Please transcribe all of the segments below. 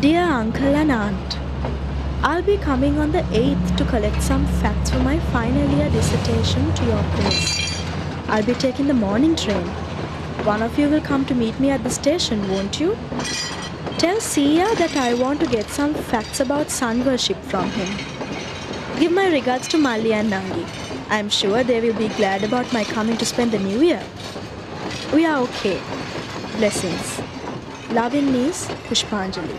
Dear Uncle and Aunt, I'll be coming on the 8th to collect some facts for my final year dissertation to your place. I'll be taking the morning train. One of you will come to meet me at the station, won't you? Tell Sia that I want to get some facts about sun worship from him. Give my regards to Mali and Nangi. I'm sure they will be glad about my coming to spend the new year. We are okay. Blessings. Loving niece, Pushpanjali.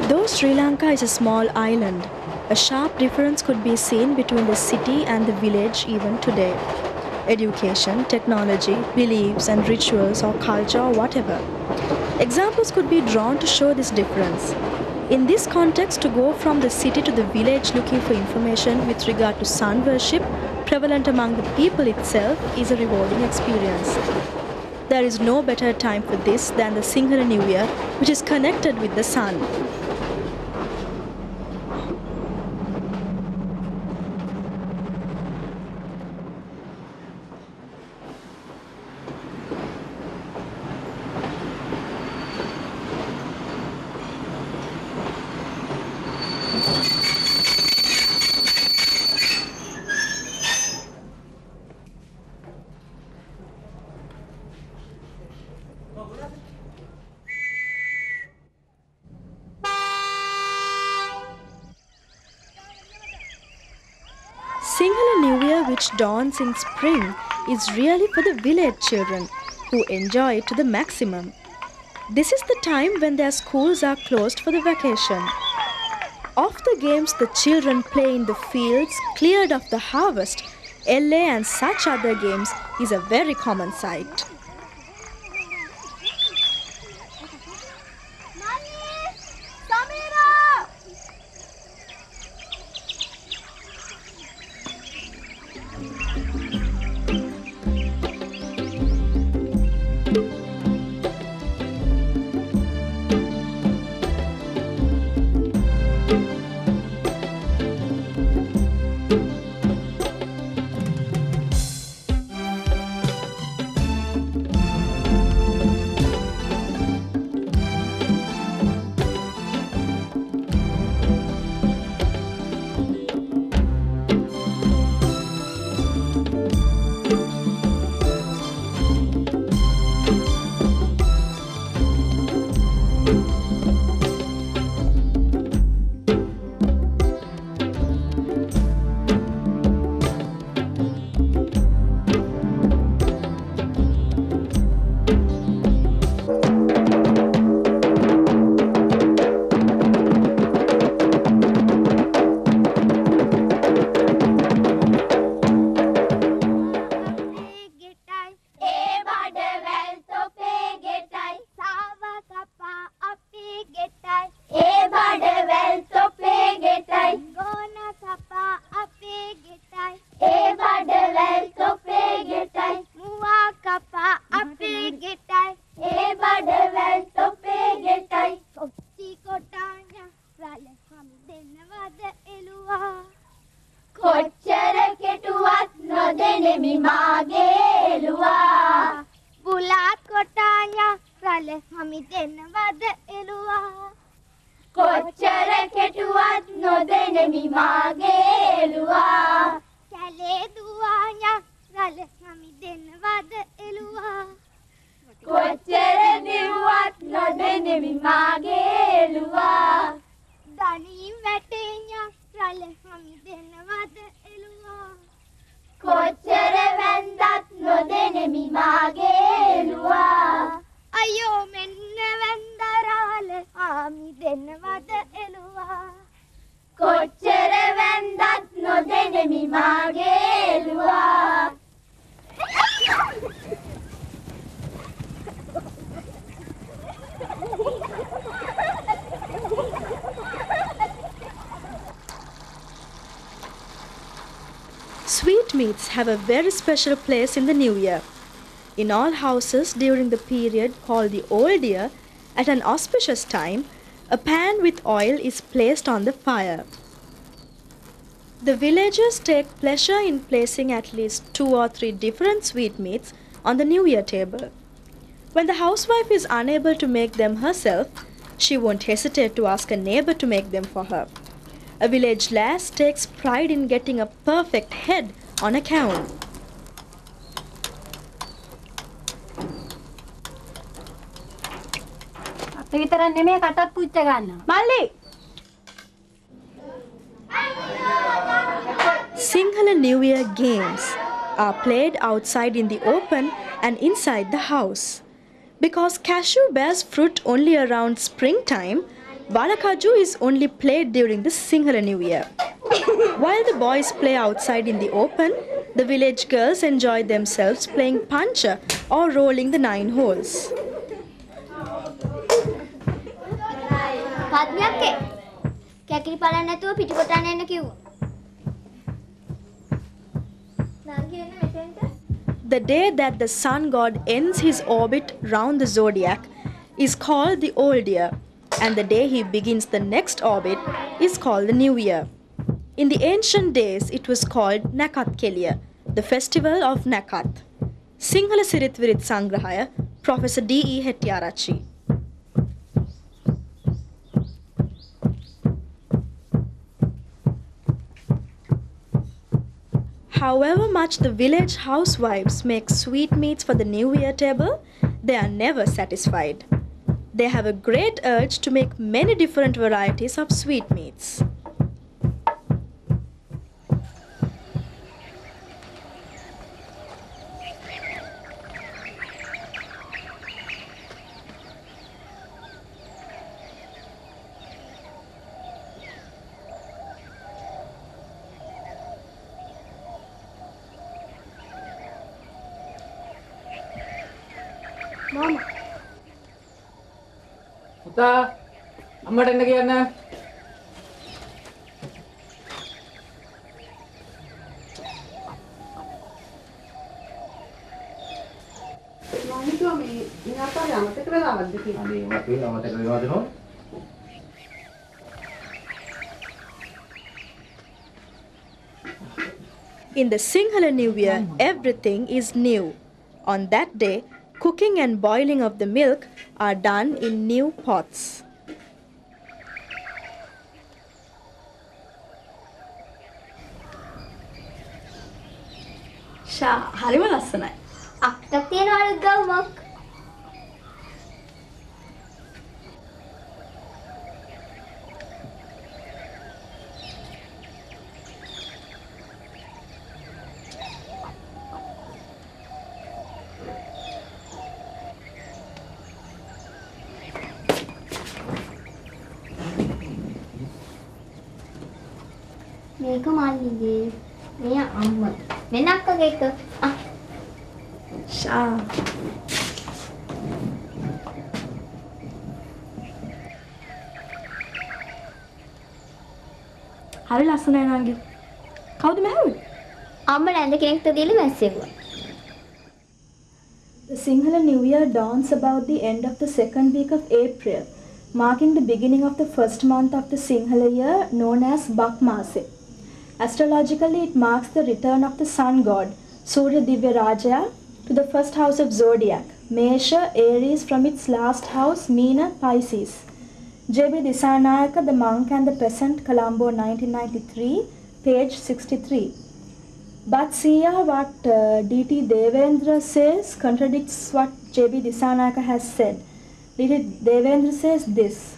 Though Sri Lanka is a small island, a sharp difference could be seen between the city and the village even today. Education, technology, beliefs and rituals or culture or whatever. Examples could be drawn to show this difference. In this context, to go from the city to the village looking for information with regard to sun worship prevalent among the people itself is a rewarding experience. There is no better time for this than the Sinhala New Year, which is connected with the sun. Sinhala New Year, which dawns in spring, is really for the village children who enjoy it to the maximum. This is the time when their schools are closed for the vacation. Of the games the children play in the fields cleared of the harvest, LA and such other games is a very common sight. රළ හමි දෙන්නවද එළුවා කොච්චර කෙටුවත් නොදෙනෙමි මාගේ එළුවා කැලේ දුවා ඥා රළ හමි දෙන්නවද එළුවා කොච්චර දිව්වත් නොදෙනෙමි මාගේ එළුවා දණී වැටේ ඥා රළ හමි දෙන්නවද එළුවා කොච්චර වැන්දත් නොදෙනෙමි මාගේ එළුවා අයියෝ මෙන්න වැන්දරාල ආමි දෙන්නවද එළුවා කොච්චර වැන්දත් නොදෙනෙමි මාගේ එළුවා Sweetmeats have a very special place in the New Year. In all houses during the period called the Old Year, at an auspicious time, a pan with oil is placed on the fire. The villagers take pleasure in placing at least 2 or 3 different sweetmeats on the New Year table. When the housewife is unable to make them herself, she won't hesitate to ask a neighbor to make them for her. A village lass takes pride in getting a perfect head on a caun. Sinhala New Year games are played outside in the open and inside the house. Because cashew bears fruit only around springtime, Valakaju is only played during the Sinhala New Year. While the boys play outside in the open, the village girls enjoy themselves playing pancha or rolling the 9 holes. The day that the sun god ends his orbit round the zodiac is called the Old Year, and the day he begins the next orbit is called the New Year. In the ancient days, it was called Nakat Keliya, the festival of Nakat. Sinhala Siritvirit Sangrahaya, Professor D.E. Hettiarachchi. However much the village housewives make sweetmeats for the New Year table, they are never satisfied. They have a great urge to make many different varieties of sweetmeats. Mama. Uta, amma enna kiyanna? In the Sinhala New Year, everything is new. On that day, cooking and boiling of the milk are done in new pots. Sha, harima lassanai. අක්කක් තියනවලු ගවුමක්. මේක මල්ලිගේ මේ අම්මා මෙන්න අක්කගේ එක Sha. Hari lassanai nangi. Kawuda mehawe? අම්මා නැන්ද කෙනෙක්ට දීලා මැස්සෙව්වා. The Sinhala New Year dawns about the end of the second week of April, marking the beginning of the first month of the Sinhala year known as Bak Mase. Astrologically, it marks the return of the sun god, Surya Divya Rajaya, to the first house of zodiac, Measure Aries from its last house, Meena Pisces. J.B. Disanayaka, The Monk and the Peasant, Colombo, 1993, page 63. But see what D.T. Devendra says contradicts what J.B. Disanayaka has said. D.T. Devendra says this: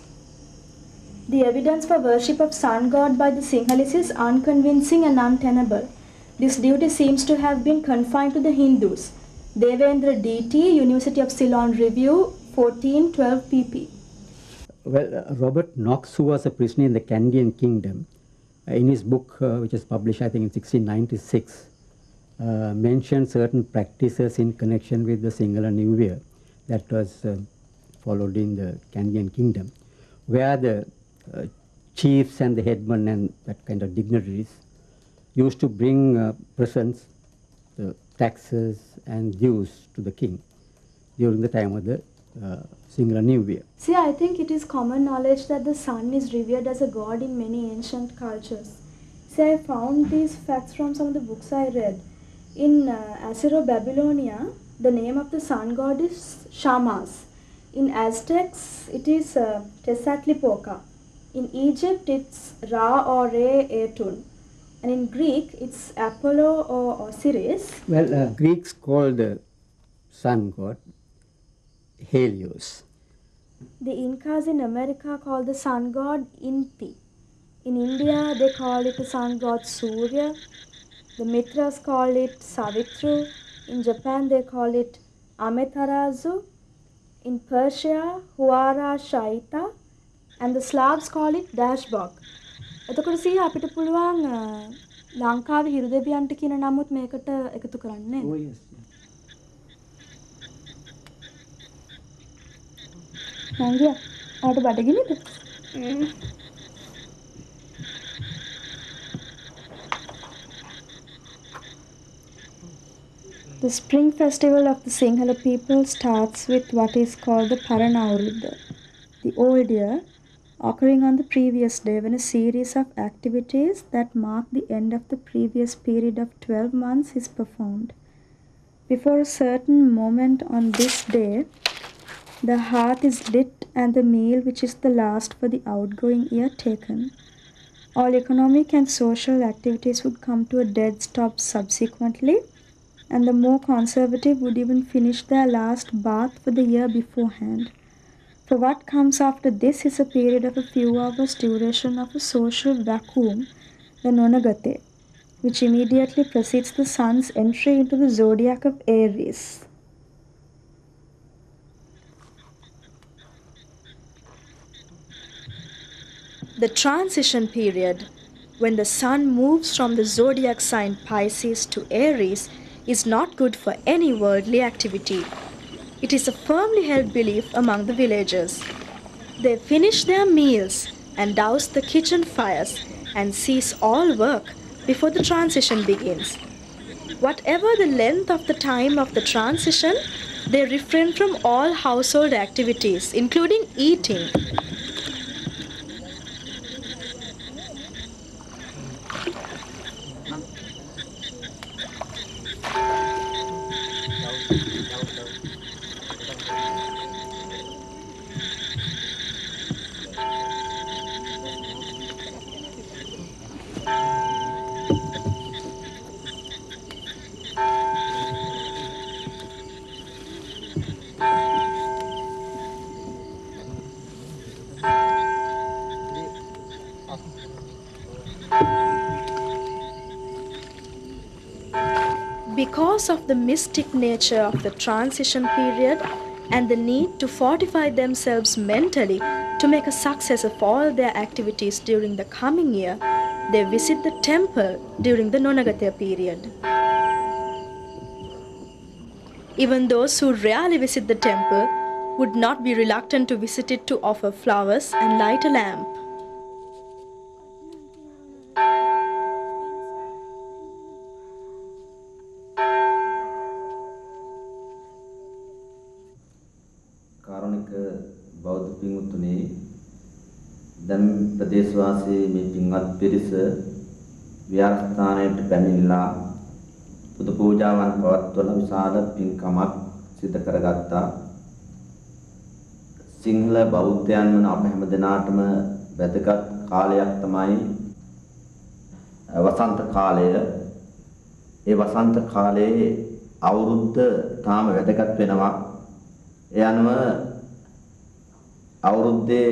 the evidence for worship of sun god by the Sinhalese is unconvincing and untenable. This duty seems to have been confined to the Hindus. Devendra D.T., University of Ceylon Review, 1412 pp. Well, Robert Knox, who was a prisoner in the Canadian Kingdom, in his book, which was published, I think, in 1696, mentioned certain practices in connection with the Sinhala New Year that was followed in the Canadian Kingdom, where the chiefs and the headmen and that kind of dignitaries used to bring presents, taxes and dues to the king during the time of the Sinhala New Year. See, I think it is common knowledge that the sun is revered as a god in many ancient cultures. See, I found these facts from some of the books I read. In Assyro-Babylonia, the name of the sun god is Shamas. In Aztecs, it is Tezcatlipoca. In Egypt, it's Ra or Re Etun. And in Greek, it's Apollo or Osiris. Well, Greeks called the sun god Helios. The Incas in America call the sun god Inti. In India, they call it the sun god Surya. The Mitras call it Savitru. In Japan, they call it Ametarazu. In Persia, Huara Shaita. And the Slavs call it Dashbog. එතකොට සිය අපිට පුළුවන් ලංකාවේ හිරු දෙවියන්ට කියන නමුත් මේකට එකතු කරන්න නේද? Oh, yes. නංගියා ආට බඩගිනිද? The spring festival of the Sinhala people starts with what is called the Paranavruddha, the old year, occurring on the previous day when a series of activities that mark the end of the previous period of 12 months is performed. Before a certain moment on this day, the hearth is lit and the meal, which is the last for the outgoing year, taken. All economic and social activities would come to a dead stop subsequently, and the more conservative would even finish their last bath for the year beforehand. For what comes after this is a period of a few hours duration of a social vacuum, the Nonagate, which immediately precedes the sun's entry into the zodiac of Aries. The transition period, when the sun moves from the zodiac sign Pisces to Aries, is not good for any worldly activity. It is a firmly held belief among the villagers. They finish their meals and douse the kitchen fires and cease all work before the transition begins. Whatever the length of the time of the transition, they refrain from all household activities, including eating. Because of the mystic nature of the transition period and the need to fortify themselves mentally to make a success of all their activities during the coming year, they visit the temple during the Nonagathya period. Even those who rarely visit the temple would not be reluctant to visit it to offer flowers and light a lamp. කාරුණික බෞද්ධ පින්වත්නි දැන් ප්‍රදේශවාසී මේ පින්වත් පිරිස විහාරස්ථානයට පැමිණලා බුදු පූජාවන් පවත්වන විශාල පින්කමක් සිදු කරගත්තා. සිංහල බෞද්ධයන් වන අප හැම දෙනාටම වැදගත් කාලයක් තමයි වසන්ත කාලය. ඒ වසන්ත කාලයේ අවුරුද්ද තාම වැදගත් වෙනවා. ඒ අනුව අවුරුද්දේ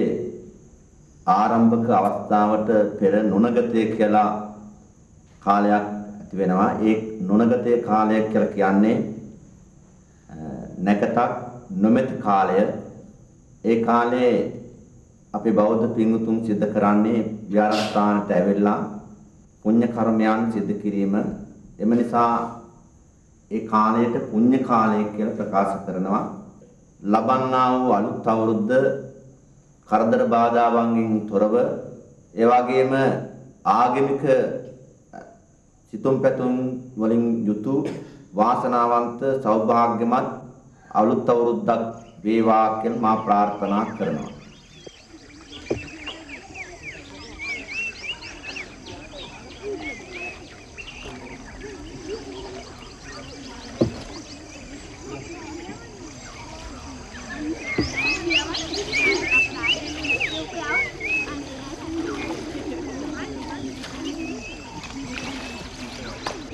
ආරම්භක අවස්ථාවට පෙර නුණගතය කියලා කාලයක් ඇති වෙනවා. ඒ නුණගතය කාලය කියලා කියන්නේ නැකතක් නොමැති කාලය. ඒ කාලේ අපේ බෞද්ධ පින්වතුන් සිදු කරන්නේ විහාරස්ථානට ඇවිල්ලා පුණ්‍ය කර්මයන් සිදු කිරීම. එම නිසා ඒ කාලයට පුණ්‍ය කාලය කියලා ප්‍රකාශ කරනවා. ලබන්නා වූ අලුත් අවුරුද්ද කරදර බාධාවන්ගෙන් තොරව ඒ වගේම ආගමික සිතුම් පැතුම් වලින් යුතු වාසනාවන්ත සෞභාග්‍යමත් අලුත් අවුරුද්දක් වේවා කියලා මා ප්‍රාර්ථනා කරනවා.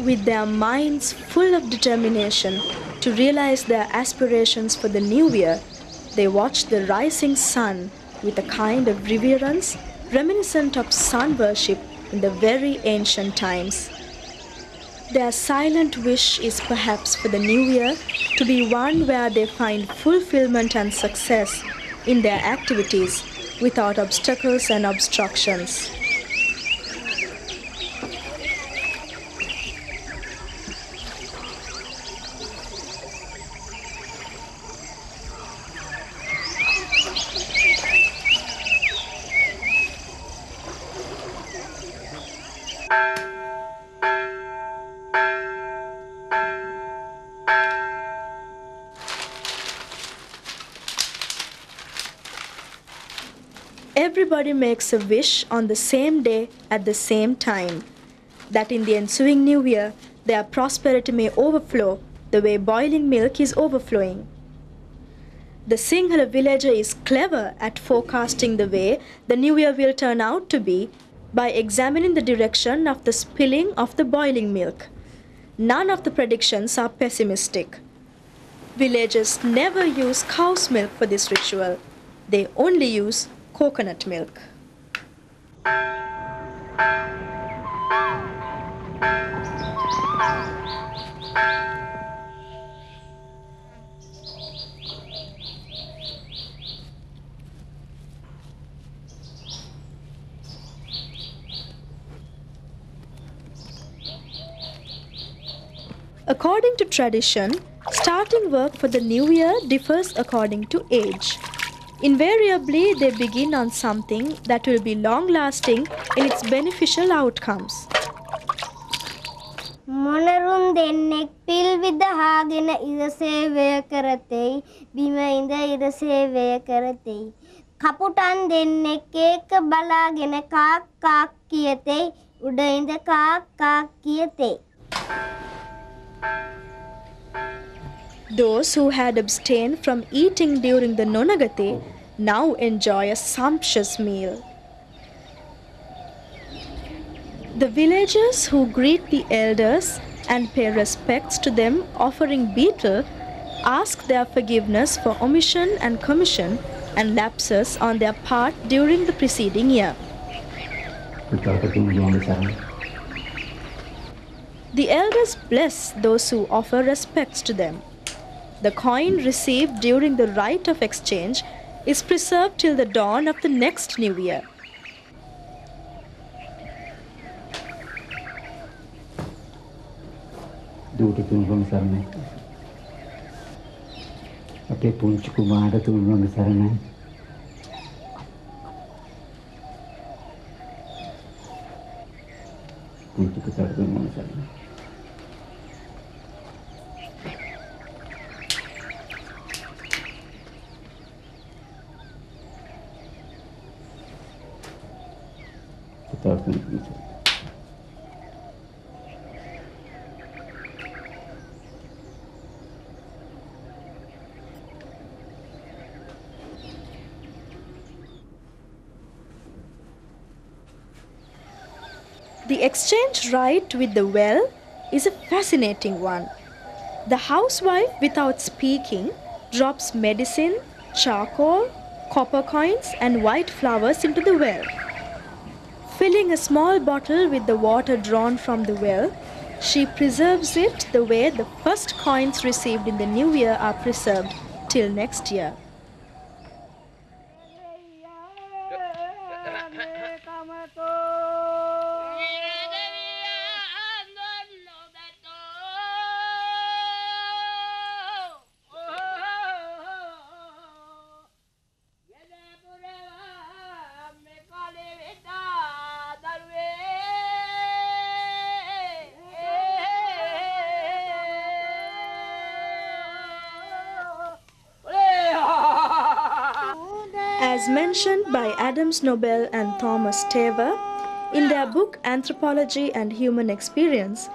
With their minds full of determination to realize their aspirations for the new year, they watch the rising sun with a kind of reverence reminiscent of sun worship in the very ancient times. Their silent wish is perhaps for the new year to be one where they find fulfillment and success in their activities without obstacles and obstructions. Everybody makes a wish on the same day at the same time, that in the ensuing new year their prosperity may overflow the way boiling milk is overflowing. The Sinhala villager is clever at forecasting the way the new year will turn out to be by examining the direction of the spilling of the boiling milk. None of the predictions are pessimistic. Villagers never use cow's milk for this ritual. They only use coconut milk. According to tradition, starting work for the new year differs according to age. Invariably, they begin on something that will be long-lasting in its beneficial outcomes. මොනරුන් දෙන්නෙක් පිල් විදහාගෙන ඉර සේවය කරතෙයි බිම ඉඳ ඉර සේවය කරතෙයි කපුටන් දෙන්නෙක් ඒක බලාගෙන කාක් කාක් කියතෙයි උඩ ඉඳ කාක් කාක් කියතෙයි. Those who had abstained from eating during the Nonagate now enjoy a sumptuous meal. The villagers who greet the elders and pay respects to them offering betel ask their forgiveness for omission and commission and lapses on their part during the preceding year. The elders bless those who offer respects to them. The coin received during the rite of exchange is preserved till the dawn of the next new year. Duty තුන්වන සරණයි. අපේ පුංචි කුමාරට තුන්වන සරණයි. පුංචි පුතාට තුන්වන සරණයි. පුතාට තුන්වන සරණයි. The exchange rite with the well is a fascinating one. The housewife, without speaking, drops medicine, charcoal, copper coins, and white flowers into the well. Filling a small bottle with the water drawn from the well, she preserves it the way the first coins received in the new year are preserved till next year. As mentioned by Adams Nobel and Thomas Taver in their book Anthropology and Human Experience,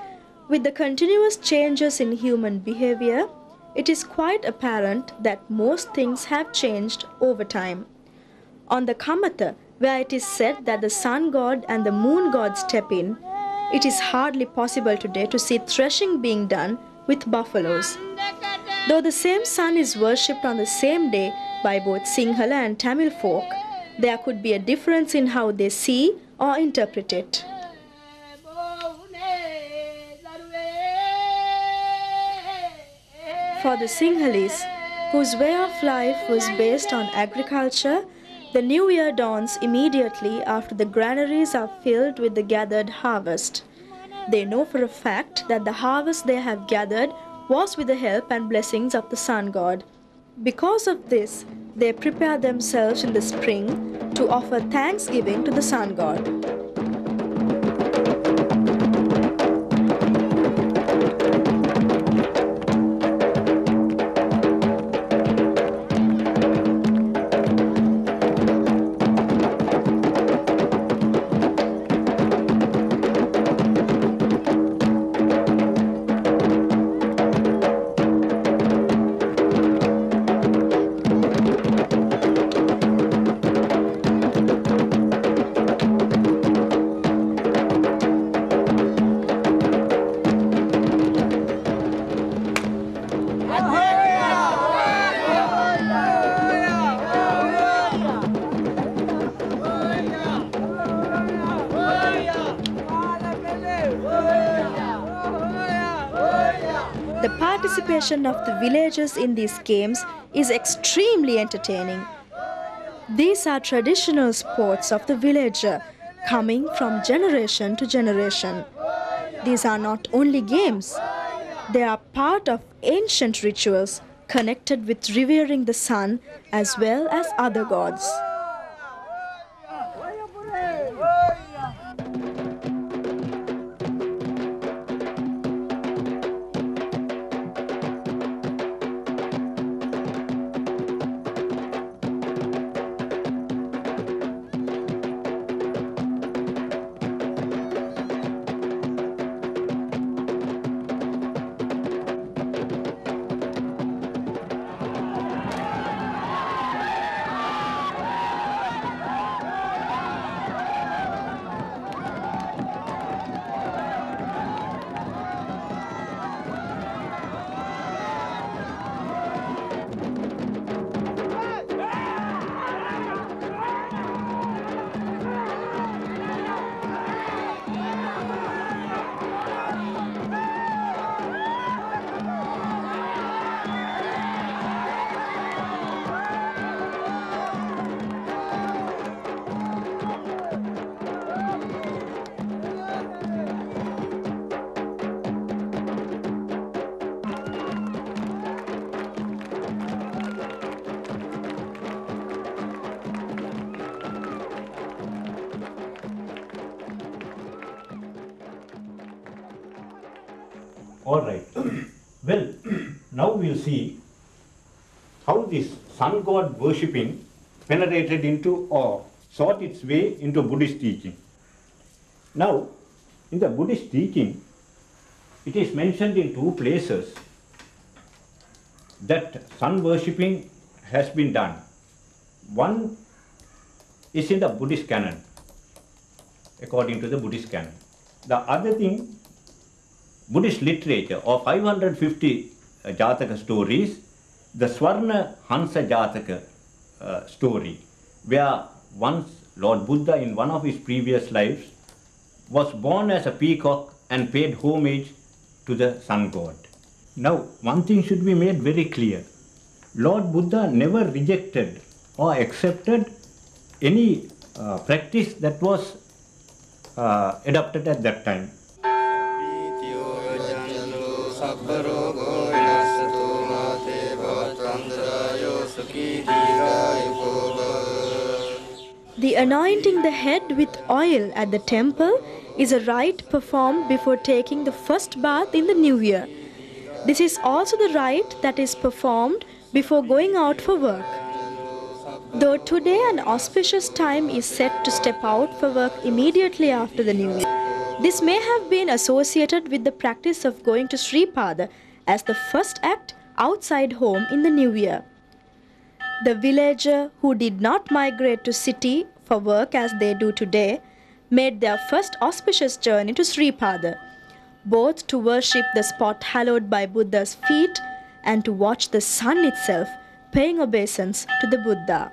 with the continuous changes in human behavior, it is quite apparent that most things have changed over time. On the Kamatha, where it is said that the sun god and the moon god step in, it is hardly possible today to see threshing being done with buffaloes. Though the same sun is worshipped on the same day by both Sinhala and Tamil folk, there could be a difference in how they see or interpret it. For the Sinhalese, whose way of life was based on agriculture, the new year dawns immediately after the granaries are filled with the gathered harvest. They know for a fact that the harvest they have gathered was with the help and blessings of the sun god. Because of this, they prepare themselves in the spring to offer thanksgiving to the sun god. The participation of the villagers in these games is extremely entertaining. These are traditional sports of the villager, coming from generation to generation. These are not only games, they are part of ancient rituals connected with revering the sun as well as other gods. All right. Well, now we'll see how this sun god worshipping penetrated into or sought its way into Buddhist teaching. Now, in the Buddhist teaching, it is mentioned in two places that sun worshipping has been done. One is in the Buddhist canon, according to the Buddhist canon. The other thing, Buddhist literature of 550 Jataka stories, the Swarna Hansa Jataka story, where once Lord Buddha in one of his previous lives was born as a peacock and paid homage to the sun god. Now, one thing should be made very clear. Lord Buddha never rejected or accepted any practice that was adopted at that time. The anointing the head with oil at the temple is a rite performed before taking the first bath in the new year. This is also the rite that is performed before going out for work. Though today an auspicious time is set to step out for work immediately after the new year, this may have been associated with the practice of going to Sri Pada as the first act outside home in the new year. The villager who did not migrate to city for work as they do today made their first auspicious journey to Sri Pada, both to worship the spot hallowed by Buddha's feet and to watch the sun itself paying obeisance to the Buddha.